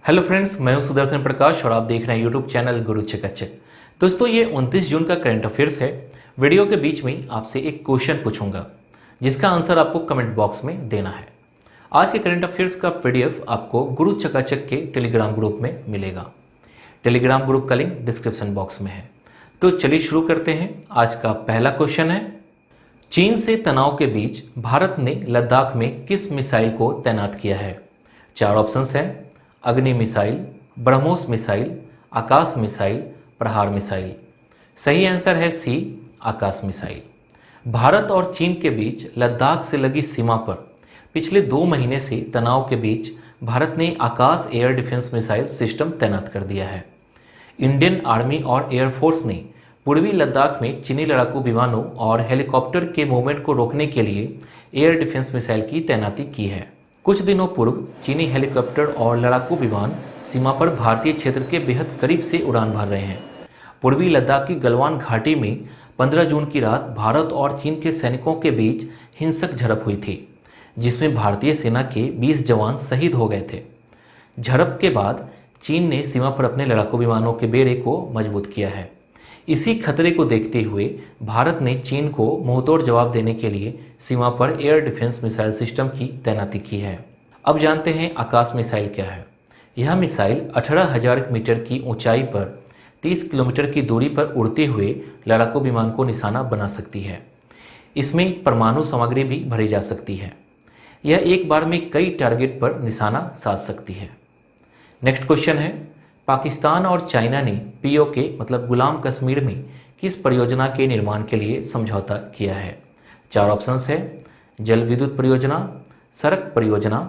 Hello friends, मैं हूं सुदर्शन प्रकाश और आप देख रहे हैं यूट्यूब चैनल गुरु चकाचक। दोस्तों, ये 29 जून का करंट अफेयर्स है। वीडियो के बीच में आपसे एक क्वेश्चन पूछूंगा जिसका आंसर आपको कमेंट बॉक्स में देना है। आज के करंट अफेयर्स का पीडीएफ आपको गुरु चकाचक के टेलीग्राम ग्रुप में मिलेगा। टेलीग्राम ग्रुप का लिंक डिस्क्रिप्शन बॉक्स में है। तो चलिए शुरू करते हैं। आज का पहला क्वेश्चन है, चीन से तनाव के बीच भारत ने लद्दाख में किस मिसाइल को तैनात किया है? चार ऑप्शंस हैं, अग्नि मिसाइल, ब्रह्मोस मिसाइल, आकाश मिसाइल, प्रहार मिसाइल। सही आंसर है सी, आकाश मिसाइल। भारत और चीन के बीच लद्दाख से लगी सीमा पर पिछले 2 महीने से तनाव के बीच भारत ने आकाश एयर डिफेंस मिसाइल सिस्टम तैनात कर दिया है। इंडियन आर्मी और एयरफोर्स ने पूर्वी लद्दाख में चीनी लड़ाकू विमानों और हेलीकॉप्टर के मूवमेंट को रोकने के लिए एयर डिफेंस मिसाइल की तैनाती की है। कुछ दिनों पूर्व चीनी हेलीकॉप्टर और लड़ाकू विमान सीमा पर भारतीय क्षेत्र के बेहद करीब से उड़ान भर रहे हैं। पूर्वी लद्दाख की गलवान घाटी में 15 जून की रात भारत और चीन के सैनिकों के बीच हिंसक झड़प हुई थी, जिसमें भारतीय सेना के 20 जवान शहीद हो गए थे। झड़प के बाद चीन ने सीमा पर अपने लड़ाकू विमानों के बेड़े को मजबूत किया है। इसी खतरे को देखते हुए भारत ने चीन को मुंहतोड़ जवाब देने के लिए सीमा पर एयर डिफेंस मिसाइल सिस्टम की तैनाती की है। अब जानते हैं आकाश मिसाइल क्या है। यह मिसाइल 18,000 मीटर की ऊंचाई पर 30 किलोमीटर की दूरी पर उड़ते हुए लड़ाकू विमान को निशाना बना सकती है। इसमें परमाणु सामग्री भी भरी जा सकती है। यह एक बार में कई टारगेट पर निशाना साध सकती है। नेक्स्ट क्वेश्चन है, पाकिस्तान और चाइना ने पीओके मतलब गुलाम कश्मीर में किस परियोजना के निर्माण के लिए समझौता किया है? चार ऑप्शंस है, जल विद्युत परियोजना, सड़क परियोजना,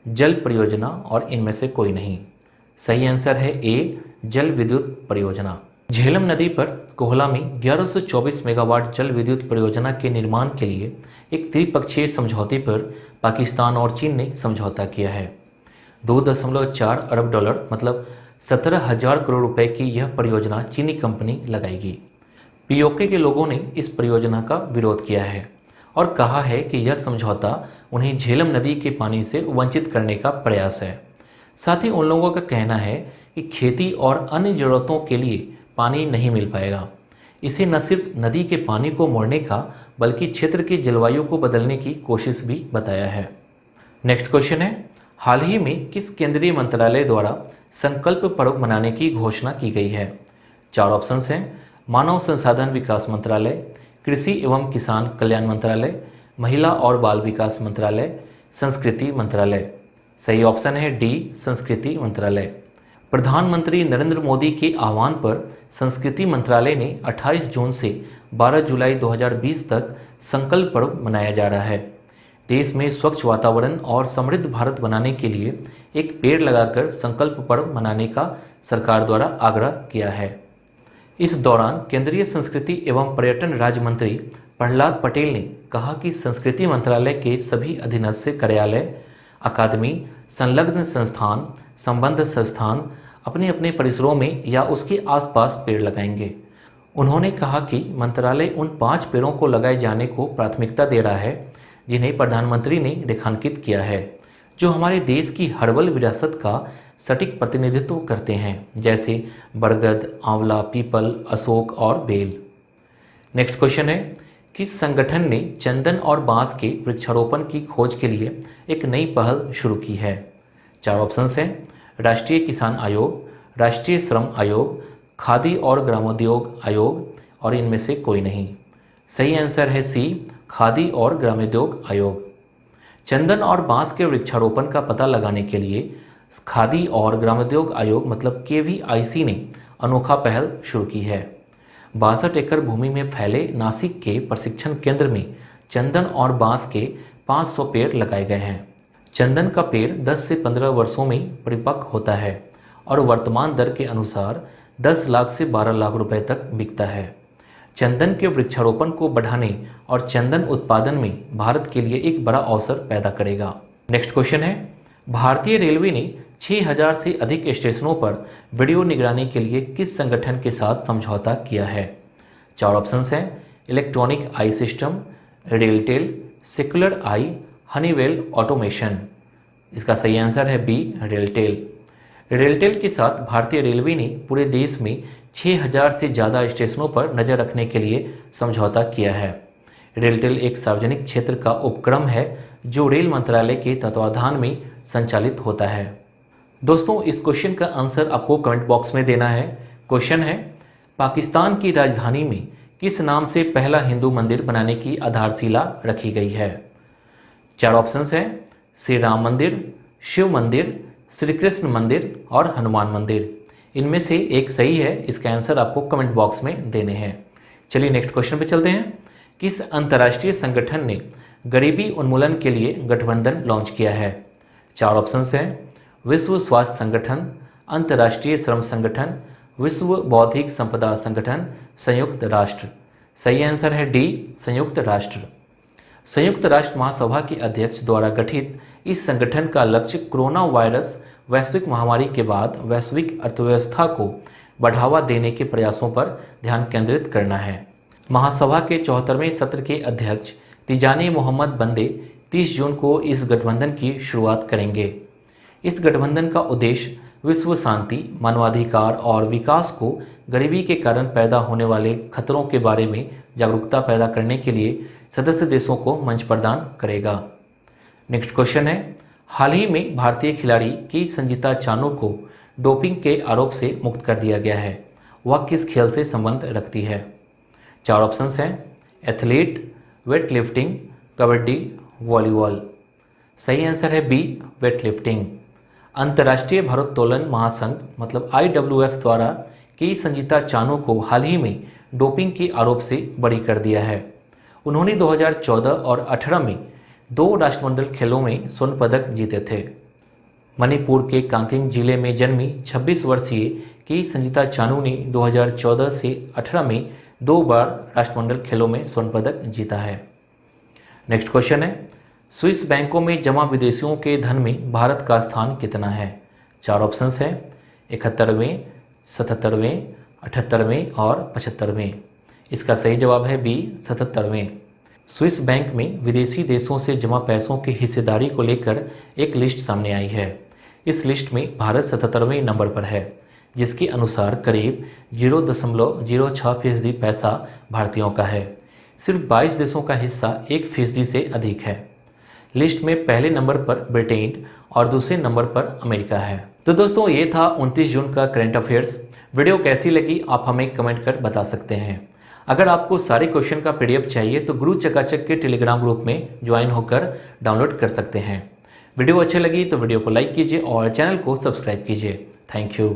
जल परियोजना और इनमें से कोई नहीं। सही आंसर है ए, जल विद्युत परियोजना। झेलम नदी पर कोहला में 1124 मेगावाट जल विद्युत परियोजना के निर्माण के लिए एक त्रिपक्षीय समझौते पर पाकिस्तान और चीन ने समझौता किया है। 2.4 अरब डॉलर मतलब 17,000 करोड़ रुपए की यह परियोजना चीनी कंपनी लगाएगी। पीओके के लोगों ने इस परियोजना का विरोध किया है और कहा है कि यह समझौता उन्हें झेलम नदी के पानी से वंचित करने का प्रयास है। साथ ही उन लोगों का कहना है कि खेती और अन्य जरूरतों के लिए पानी नहीं मिल पाएगा। इसे न सिर्फ नदी के पानी को मोड़ने का बल्कि क्षेत्र की जलवायु को बदलने की कोशिश भी बताया है। नेक्स्ट क्वेश्चन है, हाल ही में किस केंद्रीय मंत्रालय द्वारा संकल्प पर्व मनाने की घोषणा की गई है? चार ऑप्शंस हैं, मानव संसाधन विकास मंत्रालय, कृषि एवं किसान कल्याण मंत्रालय, महिला और बाल विकास मंत्रालय, संस्कृति मंत्रालय। सही ऑप्शन है डी, संस्कृति मंत्रालय। प्रधानमंत्री नरेंद्र मोदी के आह्वान पर संस्कृति मंत्रालय ने 28 जून से 12 जुलाई 2020 तक संकल्प पर्व मनाया जा रहा है। देश में स्वच्छ वातावरण और समृद्ध भारत बनाने के लिए एक पेड़ लगाकर संकल्प पर्व मनाने का सरकार द्वारा आग्रह किया है। इस दौरान केंद्रीय संस्कृति एवं पर्यटन राज्य मंत्री प्रहलाद पटेल ने कहा कि संस्कृति मंत्रालय के सभी अधीनस्थ कार्यालय, अकादमी, संलग्न संस्थान, संबद्ध संस्थान अपने अपने परिसरों में या उसके आसपास पेड़ लगाएंगे। उन्होंने कहा कि मंत्रालय उन 5 पेड़ों को लगाए जाने को प्राथमिकता दे रहा है जिन्हें प्रधानमंत्री ने रेखांकित किया है, जो हमारे देश की हर्बल विरासत का सटीक प्रतिनिधित्व करते हैं, जैसे बरगद, आंवला, पीपल, अशोक और बेल। नेक्स्ट क्वेश्चन है, किस संगठन ने चंदन और बांस के वृक्षारोपण की खोज के लिए एक नई पहल शुरू की है? चार ऑप्शंस हैं, राष्ट्रीय किसान आयोग, राष्ट्रीय श्रम आयोग, खादी और ग्रामोद्योग आयोग और इनमें से कोई नहीं। सही आंसर है सी, खादी और ग्रामोद्योग आयोग। चंदन और बांस के वृक्षारोपण का पता लगाने के लिए खादी और ग्रामोद्योग आयोग मतलब KVIC ने अनोखा पहल शुरू की है। 62 एकड़ भूमि में फैले नासिक के प्रशिक्षण केंद्र में चंदन और बांस के 500 पेड़ लगाए गए हैं। चंदन का पेड़ 10 से 15 वर्षों में परिपक्व होता है और वर्तमान दर के अनुसार 10 लाख से 12 लाख रुपए तक बिकता है। चंदन के वृक्षारोपण को बढ़ाने और चंदन उत्पादन में भारत के लिए एक बड़ा अवसर पैदा करेगा। नेक्स्ट क्वेश्चन है, भारतीय रेलवे ने 6,000 से अधिक स्टेशनों पर वीडियो निगरानी के लिए किस संगठन के साथ समझौता किया है? चार ऑप्शंस हैं, electronic I system, RailTel, secular I, Honeywell automation. इसका सही आंसर है बी, रेलटेल। रेलटेल के साथ भारतीय रेलवे ने पूरे देश में 6000 से ज़्यादा स्टेशनों पर नज़र रखने के लिए समझौता किया है। रेलटेल एक सार्वजनिक क्षेत्र का उपक्रम है जो रेल मंत्रालय के तत्वाधान में संचालित होता है। दोस्तों, इस क्वेश्चन का आंसर आपको कमेंट बॉक्स में देना है। क्वेश्चन है, पाकिस्तान की राजधानी में किस नाम से पहला हिंदू मंदिर बनाने की आधारशिला रखी गई है? 4 ऑप्शंस हैं, श्री राम मंदिर, शिव मंदिर, श्री कृष्ण मंदिर और हनुमान मंदिर। इनमें से एक सही है। इसका आंसर आपको कमेंट बॉक्स में देने हैं। चलिए नेक्स्ट क्वेश्चन पे चलते हैं। किस अंतर्राष्ट्रीय संगठन ने गरीबी उन्मूलन के लिए गठबंधन लॉन्च किया है? 4 ऑप्शंस हैं, विश्व स्वास्थ्य संगठन, अंतर्राष्ट्रीय श्रम संगठन, विश्व बौद्धिक संपदा संगठन, संयुक्त राष्ट्र। सही आंसर है डी, संयुक्त राष्ट्र। संयुक्त राष्ट्र महासभा के अध्यक्ष द्वारा गठित इस संगठन का लक्ष्य कोरोना वायरस वैश्विक महामारी के बाद वैश्विक अर्थव्यवस्था को बढ़ावा देने के प्रयासों पर ध्यान केंद्रित करना है। महासभा के 74वें सत्र के अध्यक्ष तिजानी मोहम्मद बंदे 30 जून को इस गठबंधन की शुरुआत करेंगे। इस गठबंधन का उद्देश्य विश्व शांति, मानवाधिकार और विकास को गरीबी के कारण पैदा होने वाले खतरों के बारे में जागरूकता पैदा करने के लिए सदस्य देशों को मंच प्रदान करेगा। नेक्स्ट क्वेश्चन है, हाल ही में भारतीय खिलाड़ी की संजीता चानू को डोपिंग के आरोप से मुक्त कर दिया गया है। वह किस खेल से संबंध रखती है? 4 ऑप्शंस हैं, athlete, weight lifting, kabaddi, volleyball. सही आंसर है बी, वेट लिफ्टिंग। अंतर्राष्ट्रीय भारोत्तोलन महासंघ मतलब IWF द्वारा की संजीता चानू को हाल ही में डोपिंग के आरोप से बरी कर दिया है। उन्होंने 2014 और 18 में 2 राष्ट्रमंडल खेलों में स्वर्ण पदक जीते थे। मणिपुर के कांकेंग जिले में जन्मी 26 वर्षीय की संजीता चानू ने 2014 से 18 में 2 बार राष्ट्रमंडल खेलों में स्वर्ण पदक जीता है। नेक्स्ट क्वेश्चन है, स्विस बैंकों में जमा विदेशियों के धन में भारत का स्थान कितना है? 4 ऑप्शंस हैं, 71वें, 77वें, 78वें और 75वें। इसका सही जवाब है बी, 77वें। स्विस बैंक में विदेशी देशों से जमा पैसों की हिस्सेदारी को लेकर एक लिस्ट सामने आई है। इस लिस्ट में भारत 77वें नंबर पर है, जिसके अनुसार करीब 0.06% पैसा भारतीयों का है। सिर्फ 22 देशों का हिस्सा 1% से अधिक है। लिस्ट में पहले नंबर पर ब्रिटेन और दूसरे नंबर पर अमेरिका है। तो दोस्तों, ये था 29 जून का करंट अफेयर्स। वीडियो कैसी लगी आप हमें कमेंट कर बता सकते हैं। अगर आपको सारे क्वेश्चन का PDF चाहिए तो गुरु चकाचक के टेलीग्राम ग्रुप में ज्वाइन होकर डाउनलोड कर सकते हैं। वीडियो अच्छी लगी तो वीडियो को लाइक कीजिए और चैनल को सब्सक्राइब कीजिए। Thank you.